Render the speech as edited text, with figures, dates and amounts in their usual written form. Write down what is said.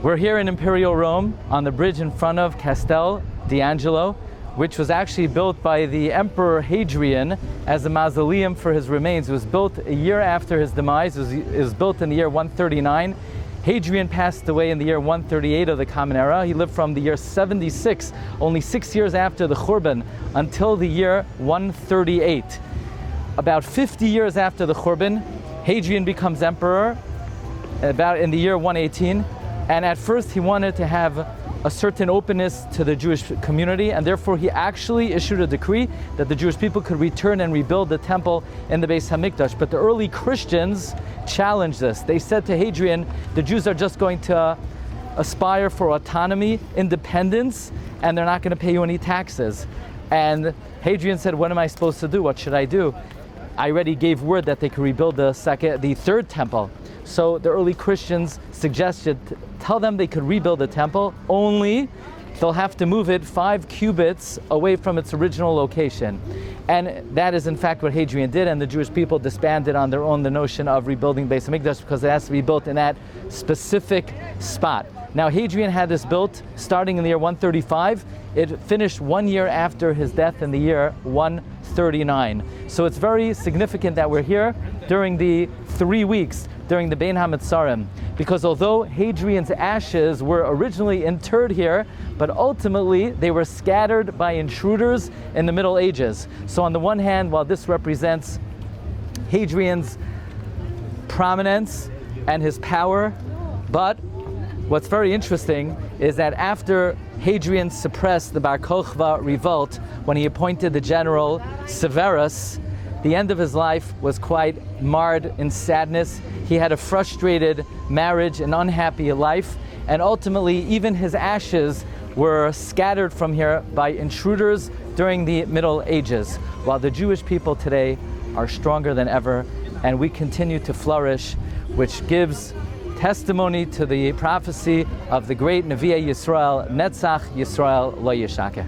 We're here in Imperial Rome on the bridge in front of Castel, Sant'Angelo, which was actually built by the Emperor Hadrian as a mausoleum for his remains. It was built a year after his demise. It was built in the year 139. Hadrian passed away in the year 138 of the Common Era. He lived from the year 76, only 6 years after the Churban, until the year 138. About 50 years after the Churban, Hadrian becomes emperor, about in the year 118. And at first he wanted to have a certain openness to the Jewish community, and therefore he actually issued a decree that the Jewish people could return and rebuild the temple in the Beis HaMikdash. But the early Christians challenged this. They said to Hadrian, the Jews are just going to aspire for autonomy, independence, and they're not going to pay you any taxes. And Hadrian said, what am I supposed to do? What should I do? I already gave word that they could rebuild the third temple. So the early Christians suggested, tell them they could rebuild the temple, only they'll have to move it 5 cubits away from its original location. And that is in fact what Hadrian did, and the Jewish people disbanded on their own the notion of rebuilding Beis HaMikdash because it has to be built in that specific spot. Now Hadrian had this built starting in the year 135. It finished 1 year after his death in the year 139. So it's very significant that we're here during the 3 weeks during the Bein HaMetzarim, because although Hadrian's ashes were originally interred here, but ultimately they were scattered by intruders in the Middle Ages. So on the one hand, while this represents Hadrian's prominence and his power, but what's very interesting is that after Hadrian suppressed the Bar Kokhba revolt, when he appointed the general Severus, the end of his life was quite marred in sadness. He had a frustrated marriage, an unhappy life, and ultimately even his ashes were scattered from here by intruders during the Middle Ages, while the Jewish people today are stronger than ever, and we continue to flourish, which gives testimony to the prophecy of the great Nevi'ah Yisrael, Netzach Yisrael Lo Yishakeh.